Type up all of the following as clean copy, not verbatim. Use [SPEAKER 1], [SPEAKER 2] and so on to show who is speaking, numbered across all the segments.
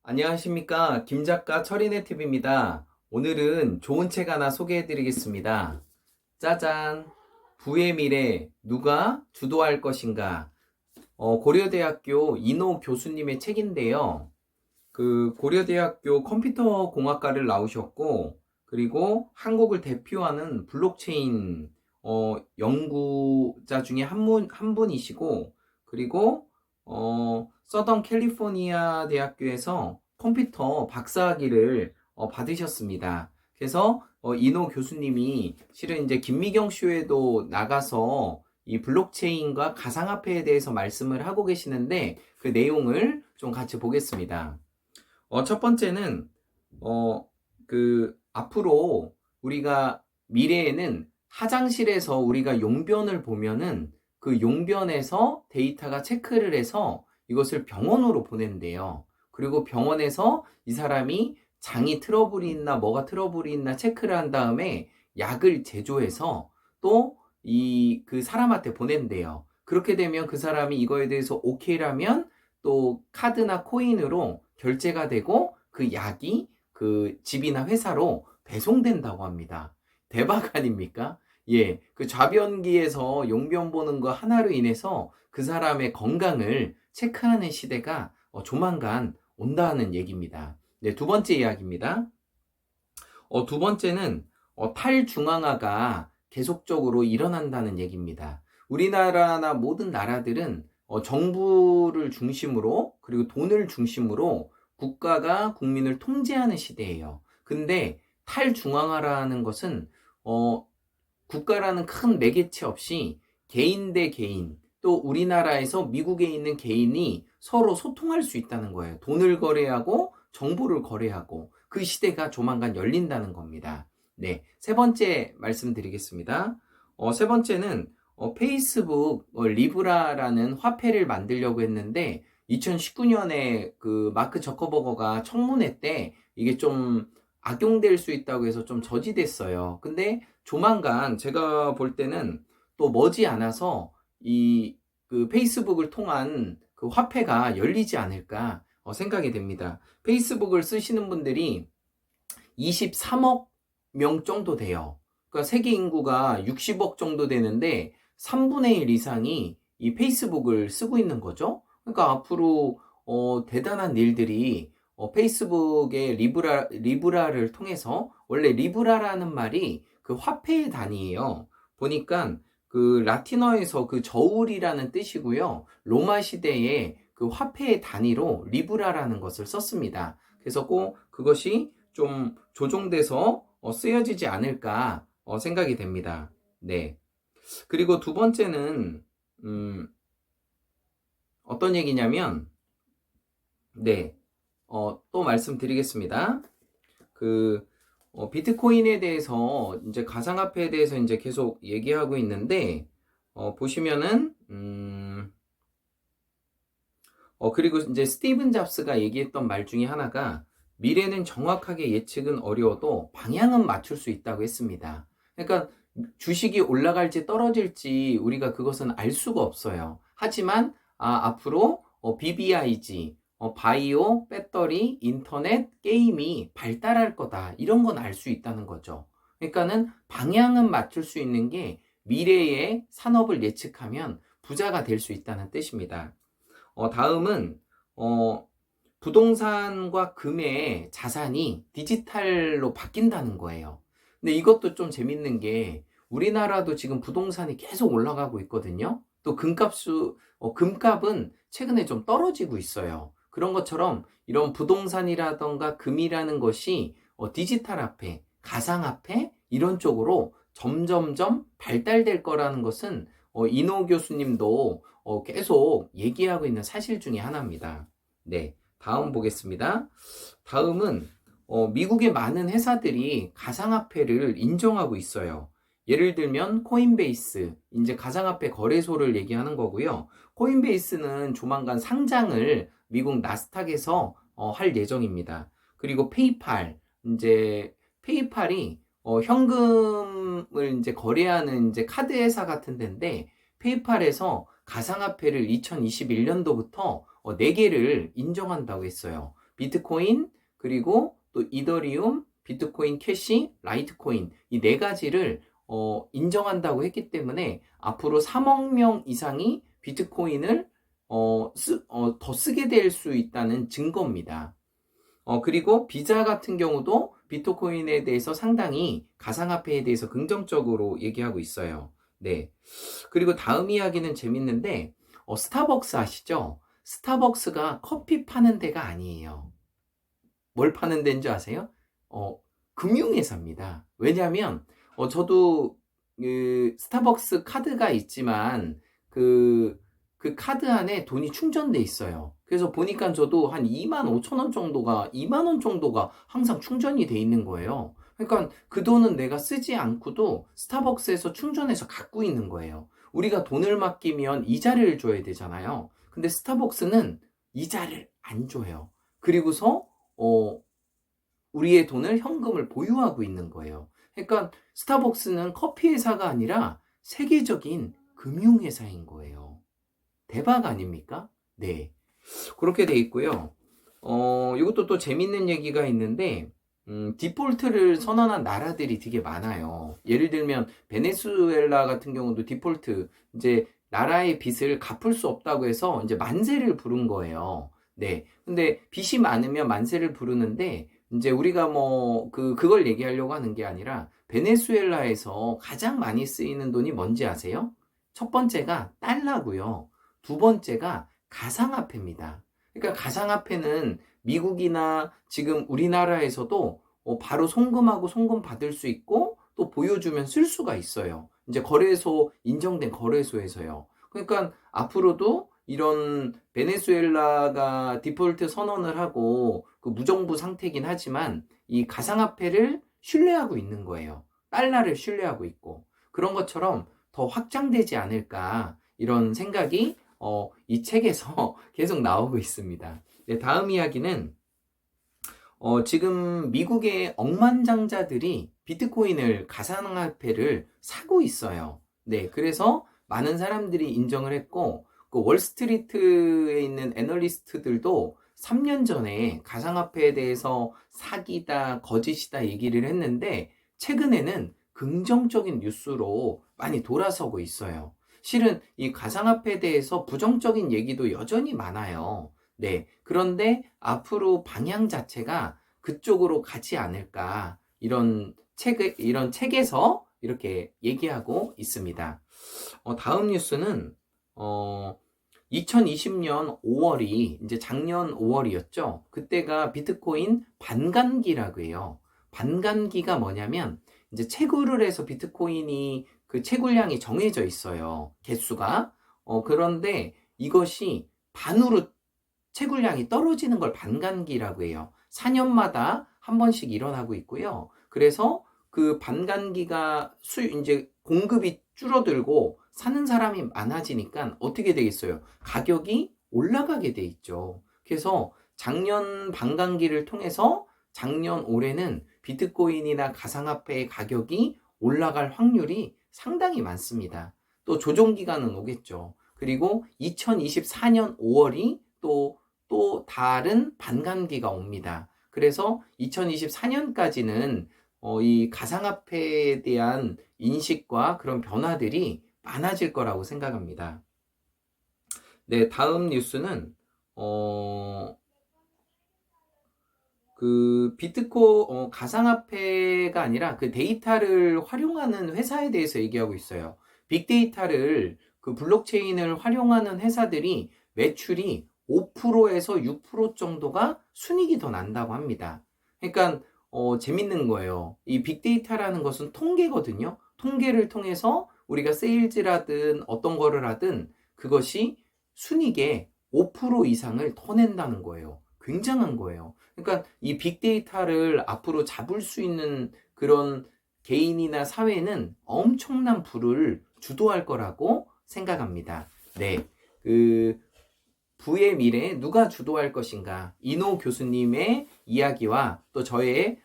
[SPEAKER 1] 안녕하십니까. 김작가 철인의 팁입니다. 오늘은 좋은 책 하나 소개해 드리겠습니다. 짜잔. 부의 미래 누가 주도할 것인가. 고려대학교 이노 교수님의 책인데요. 그 고려대학교 컴퓨터공학과를 나오셨고, 그리고 한국을 대표하는 블록체인 연구자 중에 한 분이시고, 그리고 서던 캘리포니아 대학교에서 컴퓨터 박사학위를 받으셨습니다. 그래서 이노 교수님이 실은 이제 김미경 쇼에도 나가서 이 블록체인과 가상화폐에 대해서 말씀을 하고 계시는데 그 내용을 좀 같이 보겠습니다. 첫 번째는, 앞으로 우리가 미래에는 화장실에서 우리가 용변을 보면은 그 용변에서 데이터가 체크를 해서 이것을 병원으로 보낸대요. 그리고 병원에서 이 사람이 장이 트러블이 있나 뭐가 트러블이 있나 체크를 한 다음에 약을 제조해서 또 그 사람한테 보낸대요. 그렇게 되면 그 사람이 이거에 대해서 오케이라면 또 카드나 코인으로 결제가 되고 그 약이 그 집이나 회사로 배송된다고 합니다. 대박 아닙니까? 예, 그 좌변기에서 용변 보는 거 하나로 인해서 그 사람의 건강을 체크하는 시대가 조만간 온다는 얘기입니다. 네, 두 번째 이야기입니다. 두 번째는 탈중앙화가 계속적으로 일어난다는 얘기입니다. 우리나라나 모든 나라들은 정부를 중심으로 그리고 돈을 중심으로 국가가 국민을 통제하는 시대예요. 근데 탈중앙화라는 것은 국가라는 큰 매개체 없이 개인 대 개인, 또 우리나라에서 미국에 있는 개인이 서로 소통할 수 있다는 거예요. 돈을 거래하고 정보를 거래하고 그 시대가 조만간 열린다는 겁니다. 네, 세 번째 말씀드리겠습니다. 세 번째는 페이스북 리브라라는 화폐를 만들려고 했는데 2019년에 그 마크 저커버거가 청문회 때 이게 좀 악용될 수 있다고 해서 좀 저지됐어요. 근데 조만간 제가 볼 때는 또 머지않아서 그 페이스북을 통한 그 화폐가 열리지 않을까 생각이 됩니다. 페이스북을 쓰시는 분들이 23억 명 정도 돼요. 그러니까 세계 인구가 60억 정도 되는데 3분의 1 이상이 이 페이스북을 쓰고 있는 거죠. 그러니까 앞으로 대단한 일들이 페이스북의 리브라를 통해서, 원래 리브라라는 말이 그 화폐의 단위예요. 보니까 그 라틴어에서 그 저울이라는 뜻이고요. 로마 시대에 그 화폐의 단위로 리브라라는 것을 썼습니다. 그래서 꼭 그것이 좀 조정돼서 쓰여지지 않을까 생각이 됩니다. 네. 그리고 두 번째는 어떤 얘기냐면, 네, 또 말씀드리겠습니다. 그 비트코인에 대해서 이제 가상화폐에 대해서 이제 계속 얘기하고 있는데 보시면은 그리고 이제 스티븐 잡스가 얘기했던 말 중에 하나가 미래는 정확하게 예측은 어려워도 방향은 맞출 수 있다고 했습니다. 그러니까 주식이 올라갈지 떨어질지 우리가 그것은 알 수가 없어요. 하지만 앞으로 BBIG, 바이오, 배터리, 인터넷, 게임이 발달할 거다. 이런 건 알 수 있다는 거죠. 그러니까는 방향은 맞출 수 있는 게 미래의 산업을 예측하면 부자가 될 수 있다는 뜻입니다. 다음은 부동산과 금의 자산이 디지털로 바뀐다는 거예요. 근데 이것도 좀 재밌는 게 우리나라도 지금 부동산이 계속 올라가고 있거든요. 또 금값은 최근에 좀 떨어지고 있어요. 그런 것처럼 이런 부동산이라던가 금이라는 것이 디지털 화폐, 가상화폐 이런 쪽으로 점점점 발달될 거라는 것은 이노 교수님도 계속 얘기하고 있는 사실 중에 하나입니다. 네, 다음 보겠습니다. 다음은 미국의 많은 회사들이 가상화폐를 인정하고 있어요. 예를 들면 코인베이스, 이제 가상화폐 거래소를 얘기하는 거고요. 코인베이스는 조만간 상장을 미국 나스닥에서 할 예정입니다. 그리고 페이팔, 이제 페이팔이 현금을 이제 거래하는 이제 카드 회사 같은 데인데, 페이팔에서 가상화폐를 2021년도부터 4개를 인정한다고 했어요. 비트코인, 그리고 또 이더리움, 비트코인 캐시, 라이트코인 이 네 가지를 인정한다고 했기 때문에 앞으로 3억 명 이상이 비트코인을 더 쓰게 될 수 있다는 증거입니다. 그리고 비자 같은 경우도 비트코인에 대해서 상당히 가상화폐에 대해서 긍정적으로 얘기하고 있어요. 네. 그리고 다음 이야기는 재밌는데, 스타벅스 아시죠? 스타벅스가 커피 파는 데가 아니에요. 뭘 파는 데인 줄 아세요? 금융회사입니다. 왜냐하면, 저도 스타벅스 카드가 있지만, 그 카드 안에 돈이 충전돼 있어요. 그래서 보니까 저도 한 2만 5천 원 정도가, 2만 원 정도가 항상 충전이 돼 있는 거예요. 그러니까 그 돈은 내가 쓰지 않고도 스타벅스에서 충전해서 갖고 있는 거예요. 우리가 돈을 맡기면 이자를 줘야 되잖아요. 근데 스타벅스는 이자를 안 줘요. 그리고서, 우리의 돈을 현금을 보유하고 있는 거예요. 그러니까 스타벅스는 커피 회사가 아니라 세계적인 금융회사인 거예요. 대박 아닙니까? 네. 그렇게 돼 있고요. 이것도 또 재밌는 얘기가 있는데, 디폴트를 선언한 나라들이 되게 많아요. 예를 들면, 베네수엘라 같은 경우도 디폴트, 이제 나라의 빚을 갚을 수 없다고 해서 이제 만세를 부른 거예요. 네. 근데 빚이 많으면 만세를 부르는데, 이제 우리가 그걸 얘기하려고 하는 게 아니라, 베네수엘라에서 가장 많이 쓰이는 돈이 뭔지 아세요? 첫 번째가 달러고요. 두 번째가 가상화폐입니다. 그러니까 가상화폐는 미국이나 지금 우리나라에서도 바로 송금하고 송금 받을 수 있고 또 보여주면 쓸 수가 있어요. 이제 거래소, 인정된 거래소에서요. 그러니까 앞으로도 이런 베네수엘라가 디폴트 선언을 하고 그 무정부 상태긴 하지만 이 가상화폐를 신뢰하고 있는 거예요. 달러를 신뢰하고 있고. 그런 것처럼 더 확장되지 않을까 이런 생각이 이 책에서 계속 나오고 있습니다. 네, 다음 이야기는 지금 미국의 억만장자들이 비트코인을 가상화폐를 사고 있어요. 네, 그래서 많은 사람들이 인정을 했고 그 월스트리트에 있는 애널리스트들도 3년 전에 가상화폐에 대해서 사기다, 거짓이다 얘기를 했는데 최근에는 긍정적인 뉴스로 많이 돌아서고 있어요. 실은 이 가상화폐에 대해서 부정적인 얘기도 여전히 많아요. 네. 그런데 앞으로 방향 자체가 그쪽으로 가지 않을까. 이런 책에서 이렇게 얘기하고 있습니다. 다음 뉴스는, 2020년 5월이 이제 작년 5월이었죠. 그때가 비트코인 반감기라고 해요. 반감기가 뭐냐면 이제 채굴을 해서 비트코인이 그 채굴량이 정해져 있어요. 개수가. 그런데 이것이 반으로 채굴량이 떨어지는 걸 반감기라고 해요. 4년마다 한 번씩 일어나고 있고요. 그래서 그 반감기가 이제 공급이 줄어들고 사는 사람이 많아지니까 어떻게 되겠어요? 가격이 올라가게 돼 있죠. 그래서 작년 반감기를 통해서 작년 올해는 비트코인이나 가상화폐의 가격이 올라갈 확률이 상당히 많습니다. 또 조정기간은 오겠죠. 그리고 2024년 5월이 또 다른 반감기가 옵니다. 그래서 2024년까지는 이 가상화폐에 대한 인식과 그런 변화들이 많아질 거라고 생각합니다. 네, 다음 뉴스는 가상화폐가 아니라 그 데이터를 활용하는 회사에 대해서 얘기하고 있어요. 빅데이터를 그 블록체인을 활용하는 회사들이 매출이 5%에서 6% 정도가 순이익이 더 난다고 합니다. 그러니까 재밌는 거예요. 이 빅데이터라는 것은 통계거든요. 통계를 통해서 우리가 세일즈라든 어떤 거를 하든 그것이 순이익의 5% 이상을 더 낸다는 거예요. 굉장한 거예요. 그러니까 이 빅데이터를 앞으로 잡을 수 있는 그런 개인이나 사회는 엄청난 부를 주도할 거라고 생각합니다. 네. 부의 미래에 누가 주도할 것인가? 이노 교수님의 이야기와 또 저의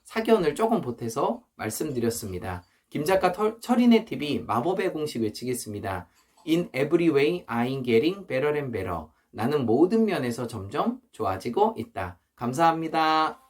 [SPEAKER 1] 사견을 조금 보태서 말씀드렸습니다. 김작가 철인의 TV 마법의 공식 외치겠습니다. In every way, I'm getting better and better. 나는 모든 면에서 점점 좋아지고 있다. 감사합니다.